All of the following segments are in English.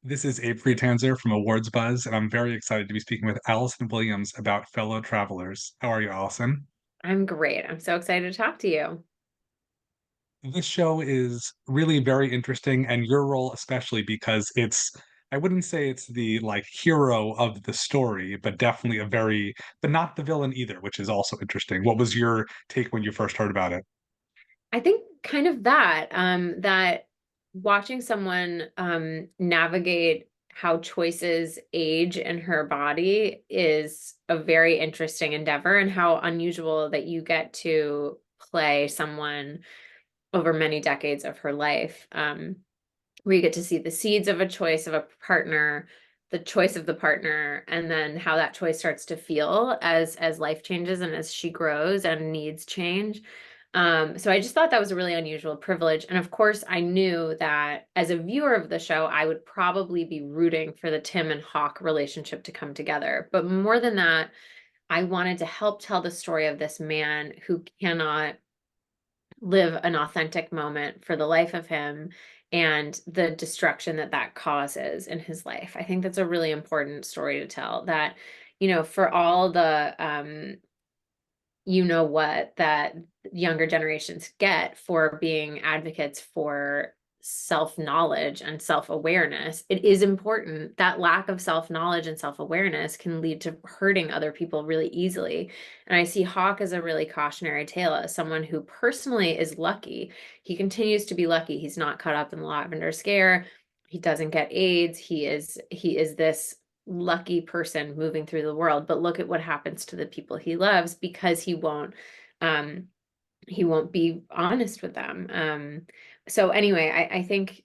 This is Abe Friedtanzer from Awards Buzz, and I'm very excited to be speaking with Allison Williams about Fellow Travelers. How are you, Allison? I'm great. I'm so excited to talk to you. This show is really very interesting, and your role especially because I wouldn't say it's the hero of the story, but definitely but not the villain either, which is also interesting. What was your take when you first heard about it? I think kind of that watching someone navigate how choices age in her body is a very interesting endeavor, and how unusual that you get to play someone over many decades of her life. Where you get to see the seeds of a choice of a partner, the choice of the partner, and then how that choice starts to feel as life changes and as she grows and needs change. So I just thought that was a really unusual privilege. And of course, I knew that as a viewer of the show, I would probably be rooting for the Tim and Hawk relationship to come together. But more than that, I wanted to help tell the story of this man who cannot live an authentic moment for the life of him and the destruction that that causes in his life. I think that's a really important story to tell, that, for all the you know what that younger generations get for being advocates for self-knowledge and self-awareness, it is important. That lack of self-knowledge and self-awareness can lead to hurting other people really easily. And I see Hawk as a really cautionary tale, as someone who personally is lucky. He continues to be lucky. He's not caught up in the lavender scare. He doesn't get AIDS. He is this lucky person moving through the world, but look at what happens to the people he loves because um he won't be honest with them. So anyway, I think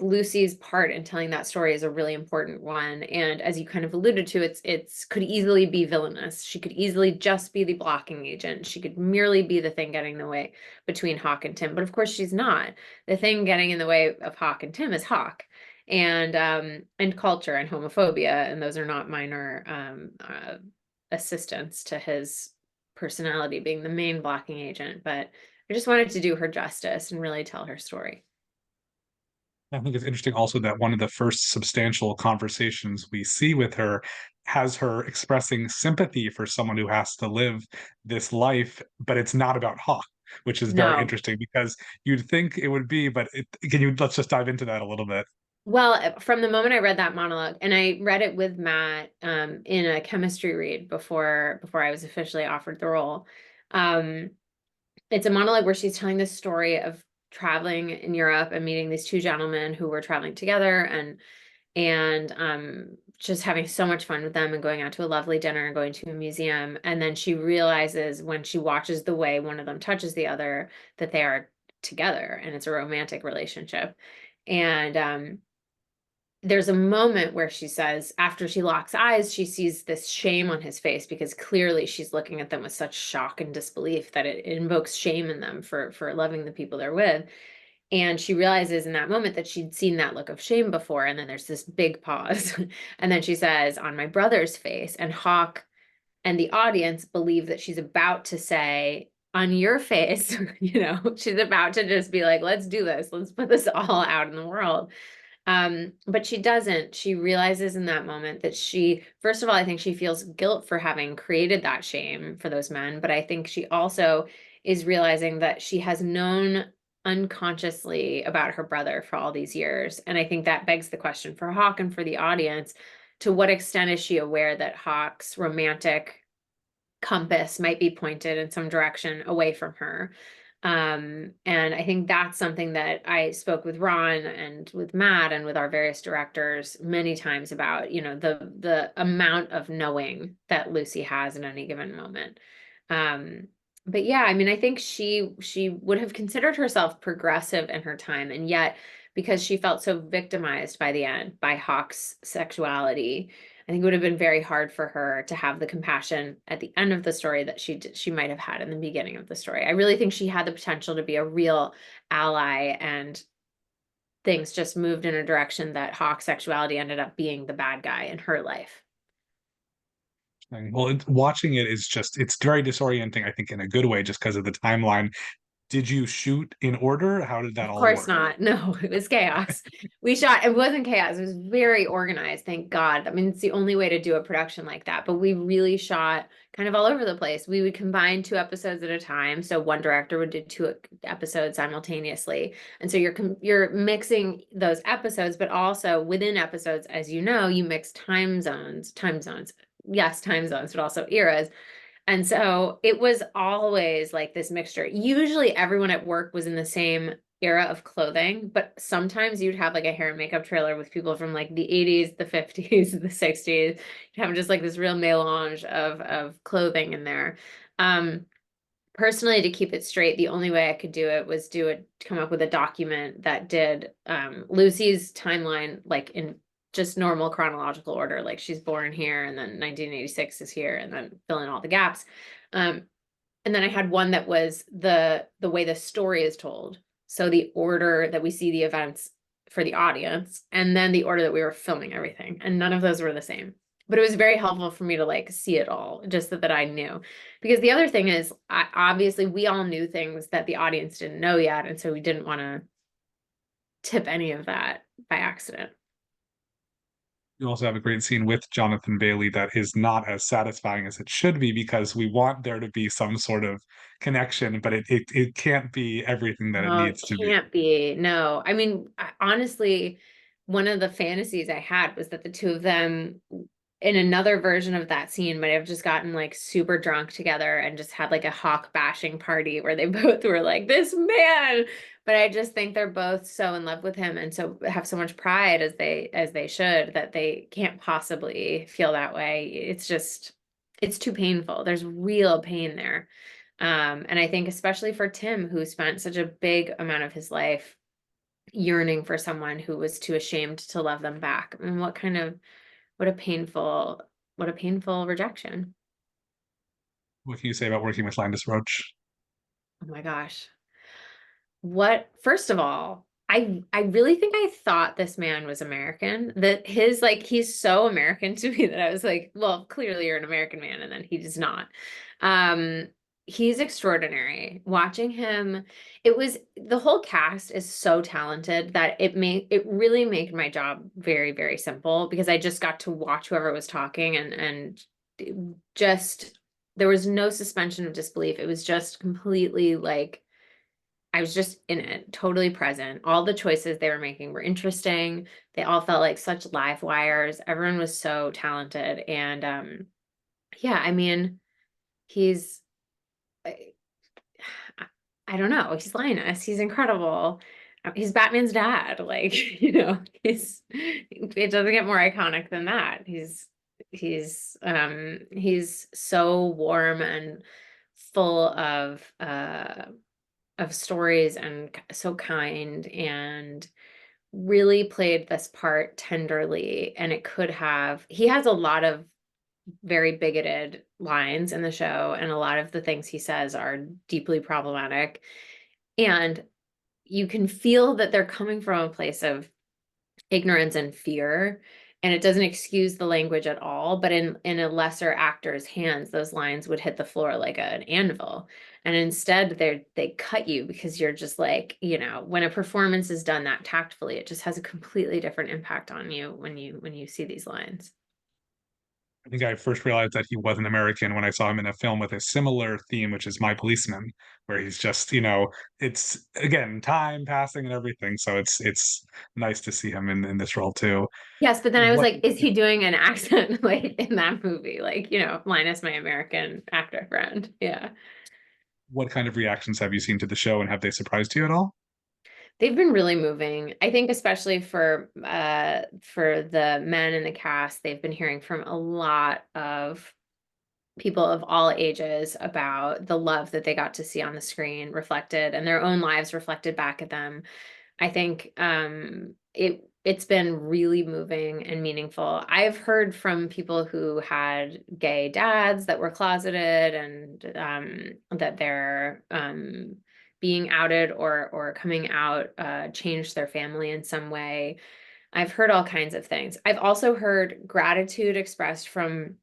Lucy's part in telling that story is a really important one. And as you kind of alluded to, it's could easily be villainous. She could easily just be the blocking agent. She could merely be the thing getting in the way between Hawk and Tim. But of course she's not. The thing getting in the way of Hawk and Tim is Hawk. And culture and homophobia, and those are not minor assistants to his personality being the main blocking agent. But I just wanted to do her justice and really tell her story. I think it's interesting also that one of the first substantial conversations we see with her has her expressing sympathy for someone who has to live this life, but it's not about Hawk, which is very No. interesting because you'd think it would be, but let's just dive into that a little bit. Well, from the moment I read that monologue, and I read it with Matt in a chemistry read before I was officially offered the role. Um, it's a monologue where she's telling this story of traveling in Europe and meeting these two gentlemen who were traveling together, and just having so much fun with them and going out to a lovely dinner and going to a museum. And then she realizes when she watches the way one of them touches the other that they are together and it's a romantic relationship. And there's a moment where she says, after she locks eyes, she sees this shame on his face because clearly she's looking at them with such shock and disbelief that it invokes shame in them for loving the people they're with. And she realizes in that moment that she'd seen that look of shame before. And then there's this big pause. And then she says, on my brother's face. And Hawk and the audience believe that she's about to say, on your face, she's about to just be like, let's do this. Let's put this all out in the world. But she doesn't. She realizes in that moment that first of all, I think she feels guilt for having created that shame for those men. But I think she also is realizing that she has known unconsciously about her brother for all these years. And I think that begs the question for Hawk and for the audience, to what extent is she aware that Hawk's romantic compass might be pointed in some direction away from her? And I think that's something that I spoke with Ron and with Matt and with our various directors many times about, the amount of knowing that Lucy has in any given moment. Um, but yeah, I mean, I think she would have considered herself progressive in her time, and yet because she felt so victimized by the end by Hawk's sexuality, I think it would have been very hard for her to have the compassion at the end of the story that she might have had in the beginning of the story. I really think she had the potential to be a real ally, and things just moved in a direction that Hawk's sexuality ended up being the bad guy in her life. Well, watching it is it's very disorienting, I think, in a good way, just because of the timeline. Did you shoot in order? How did that Of all course work? not. No, it was chaos. We shot, it wasn't chaos. It was very organized, thank God. I mean, it's the only way to do a production like that. But we really shot kind of all over the place. We would combine two episodes at a time. So one director would do two episodes simultaneously. And so you're mixing those episodes, but also within episodes, as you know, you mix time zones. Yes, time zones, but also eras. And so it was always like this mixture. Usually everyone at work was in the same era of clothing, but sometimes you'd have like a hair and makeup trailer with people from like the 80s, the 50s, the 60s. You'd have just like this real melange of clothing in there. Um, Personally, to keep it straight, the only way I could do it was come up with a document that did Lucy's timeline like in just normal chronological order, like she's born here and then 1986 is here and then fill in all the gaps. Um, and then I had one that was the way the story is told. So the order that we see the events for the audience, and then the order that we were filming everything. And none of those were the same. But it was very helpful for me to like see it all, just that I knew. Because the other thing is, obviously, we all knew things that the audience didn't know yet. And so we didn't want to tip any of that by accident. You also have a great scene with Jonathan Bailey that is not as satisfying as it should be because we want there to be some sort of connection, but it can't be everything that it No, it needs to be. can't be. No. I mean, honestly, one of the fantasies I had was that the two of them in another version of that scene might have just gotten like super drunk together and just had like a hawk bashing party where they both were like, this man. But I just think they're both so in love with him and so have so much pride as they should that they can't possibly feel that way. It's too painful. There's real pain there. And I think especially for Tim, who spent such a big amount of his life yearning for someone who was too ashamed to love them back. I mean, what a painful, what a painful rejection. What can you say about working with Landis Roach? Oh my gosh. First of all, I really think I thought this man was American. That his like he's so American to me that I was like, well, clearly you're an American man, and then he does not. Um, he's extraordinary. Watching him, it was the whole cast is so talented that it really made my job very, very simple because I just got to watch whoever was talking and just there was no suspension of disbelief. It was just completely like I was just in it, totally present. All the choices they were making were interesting. They all felt like such live wires. Everyone was so talented. And yeah, I mean, he's I, I don't know, he's Linus. He's incredible. He's Batman's dad. Like, it doesn't get more iconic than that. He's so warm and full of stories and so kind and really played this part tenderly and he has a lot of very bigoted lines in the show and a lot of the things he says are deeply problematic and you can feel that they're coming from a place of ignorance and fear and it doesn't excuse the language at all but in a lesser actor's hands those lines would hit the floor like an anvil and instead they cut you because you're just like when a performance is done that tactfully it just has a completely different impact on you when you see these lines. I think I first realized that he wasn't American when I saw him in a film with a similar theme, which is My Policeman, where he's just, it's again time passing and everything. So it's nice to see him in this role too. Yes, but then I was What like, is he doing an accent like in that movie? Like, Linus, my American actor friend. Yeah. what kind of reactions have you seen to the show, and have they surprised you at all? They've been really moving. I think especially for the men in the cast, they've been hearing from a lot of people of all ages about the love that they got to see on the screen reflected and their own lives reflected back at them. I think it's been really moving and meaningful. I've heard from people who had gay dads that were closeted and that they're being outed or coming out changed their family in some way. I've heard all kinds of things. I've also heard gratitude expressed from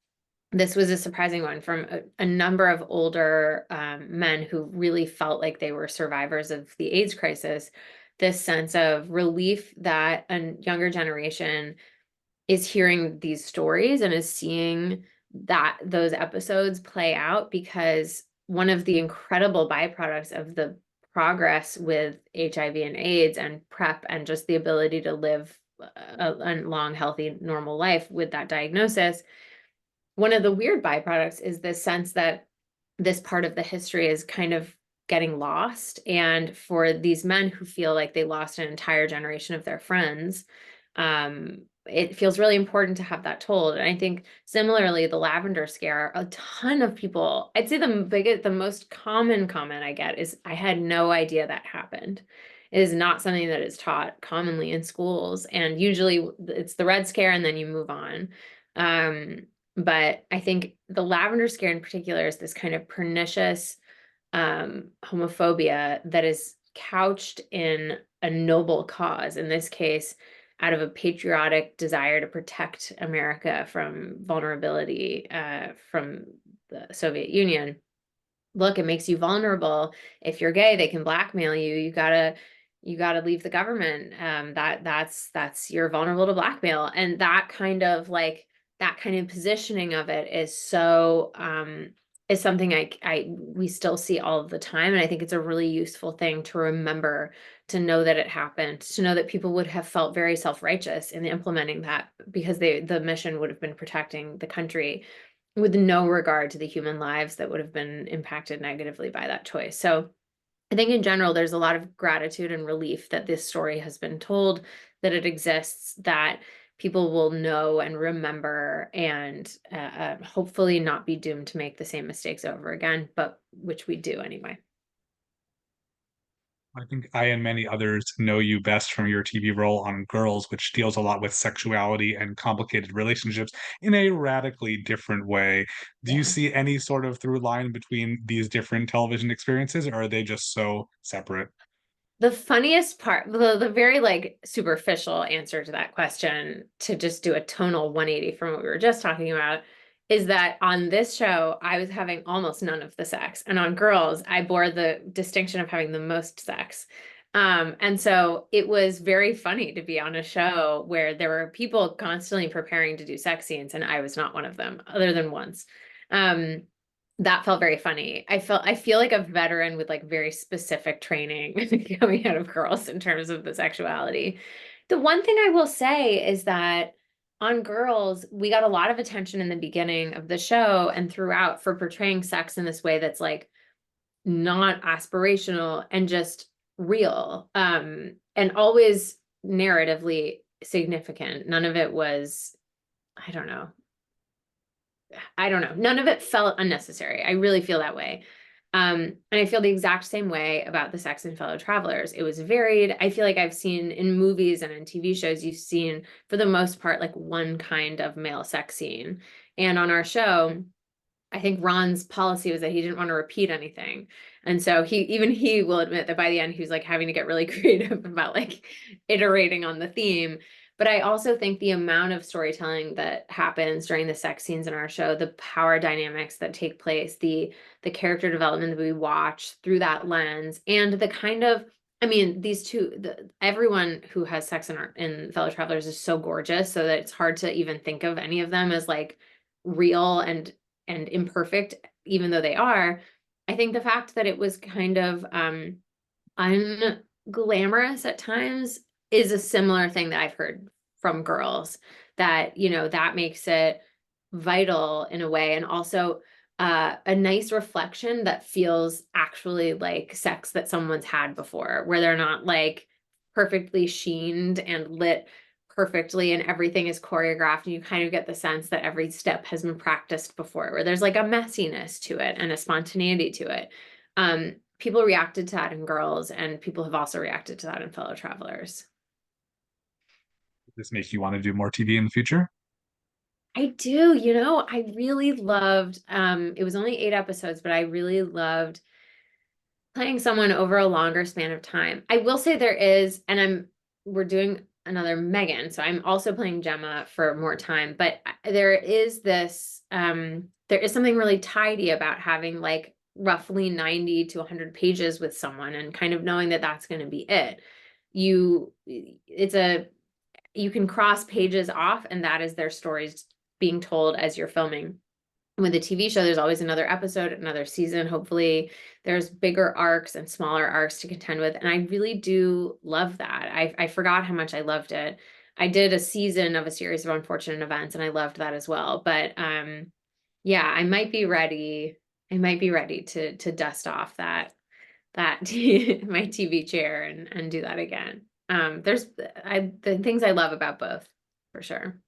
this was a surprising one from a number of older men who really felt like they were survivors of the AIDS crisis. This sense of relief that a younger generation is hearing these stories and is seeing that those episodes play out, because one of the incredible byproducts of the progress with HIV and AIDS and PrEP and just the ability to live a long, healthy, normal life with that diagnosis, one of the weird byproducts is this sense that this part of the history is kind of getting lost. And for these men who feel like they lost an entire generation of their friends, it feels really important to have that told. And I think similarly, the lavender scare, a ton of people, I'd say the most common comment I get is, I had no idea that happened. It is not something that is taught commonly in schools. And usually it's the Red Scare and then you move on. But I think the lavender scare in particular is this kind of pernicious homophobia that is couched in a noble cause, in this case, out of a patriotic desire to protect America from vulnerability from the Soviet Union. Look, it makes you vulnerable. If you're gay, they can blackmail you. You gotta leave the government. That's you're vulnerable to blackmail. And that kind of positioning of it is so is something we still see all of the time. And I think it's a really useful thing to remember, to know that it happened, to know that people would have felt very self-righteous in implementing that, because the mission would have been protecting the country with no regard to the human lives that would have been impacted negatively by that choice. So I think in general, there's a lot of gratitude and relief that this story has been told, that it exists, that people will know and remember, and hopefully not be doomed to make the same mistakes over again, but which we do anyway. I think I and many others know you best from your TV role on Girls, which deals a lot with sexuality and complicated relationships in a radically different way. Do you Yeah. see any sort of through line between these different television experiences, or are they just so separate? The funniest part, the very like superficial answer to that question, to just do a tonal 180 from what we were just talking about, is that on this show, I was having almost none of the sex. And on Girls, I bore the distinction of having the most sex. And so it was very funny to be on a show where there were people constantly preparing to do sex scenes, and I was not one of them, other than once. Um, that felt very funny. I feel like a veteran with like very specific training coming out of Girls in terms of the sexuality. The one thing I will say is that on Girls, we got a lot of attention in the beginning of the show and throughout for portraying sex in this way that's like not aspirational and just real. And always narratively significant. None of it was, I don't know, none of it felt unnecessary. I really feel that way. And I feel the exact same way about the sex in Fellow Travelers. It was varied. I feel like I've seen in movies and in TV shows, you've seen for the most part, like one kind of male sex scene. And on our show, I think Ron's policy was that he didn't want to repeat anything. And so he will admit that by the end, he was like having to get really creative about like iterating on the theme. But I also think the amount of storytelling that happens during the sex scenes in our show, the power dynamics that take place, the character development that we watch through that lens, and the kind of, I mean, everyone who has sex in Fellow Travelers is so gorgeous, so that it's hard to even think of any of them as like real and imperfect, even though they are. I think the fact that it was kind of unglamorous at times is a similar thing that I've heard from Girls, that, that makes it vital in a way, and also a nice reflection that feels actually like sex that someone's had before, where they're not like perfectly sheened and lit perfectly and everything is choreographed, and you kind of get the sense that every step has been practiced before, where there's like a messiness to it and a spontaneity to it. People reacted to that in Girls, and people have also reacted to that in Fellow Travelers. Does this make you want to do more TV in the future? I do, I really loved, it was only 8 episodes, but I really loved playing someone over a longer span of time. I will say there is, and we're doing another Megan. So I'm also playing Gemma for more time. But there is there is something really tidy about having like roughly 90 to 100 pages with someone and kind of knowing that that's going to be it. It's a, you can cross pages off and that is their stories being told as you're filming. With a TV show, there's always another episode, another season. Hopefully, there's bigger arcs and smaller arcs to contend with. And I really do love that. I forgot how much I loved it. I did a season of a series of unfortunate events, and I loved that as well. But yeah, I might be ready. I might be ready to dust off my TV chair and do that again. There's the things I love about both for sure.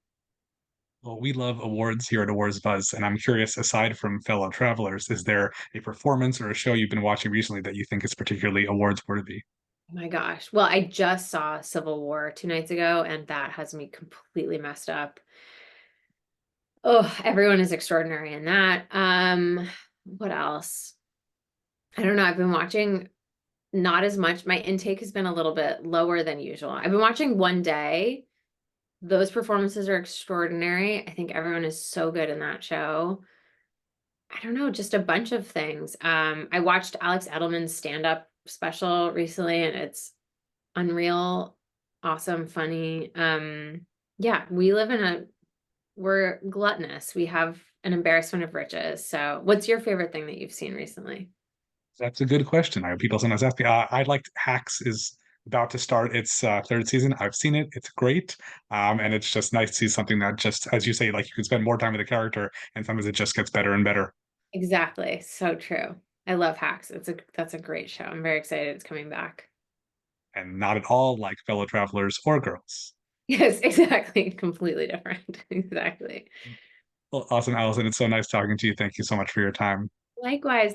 Well, we love awards here at Awards Buzz, and I'm curious, aside from fellow travelers, is there a performance or a show you've been watching recently that you think is particularly awards worthy? Oh my gosh. Well, I just saw Civil War 2 nights ago, and that has me completely messed up. Oh, everyone is extraordinary in that. What else? I don't know. I've been watching not as much. My intake has been a little bit lower than usual. I've been watching One Day. Those performances are extraordinary. I think everyone is so good in that show. I don't know, just a bunch of things. I watched Alex Edelman's stand-up special recently, and it's unreal, awesome, funny. Yeah, we're gluttonous. We have an embarrassment of riches. So, what's your favorite thing that you've seen recently? That's a good question. People sometimes ask me. I liked Hacks is about to start its third season. I've seen it. It's great, and it's just nice to see something that just, as you say, like you can spend more time with the character, and sometimes it just gets better and better. Exactly. So true. I love Hacks. That's a great show. I'm very excited it's coming back. And not at all like fellow travelers or girls. Yes, exactly. Completely different. Exactly. Well, awesome, Allison. It's so nice talking to you. Thank you so much for your time. Likewise.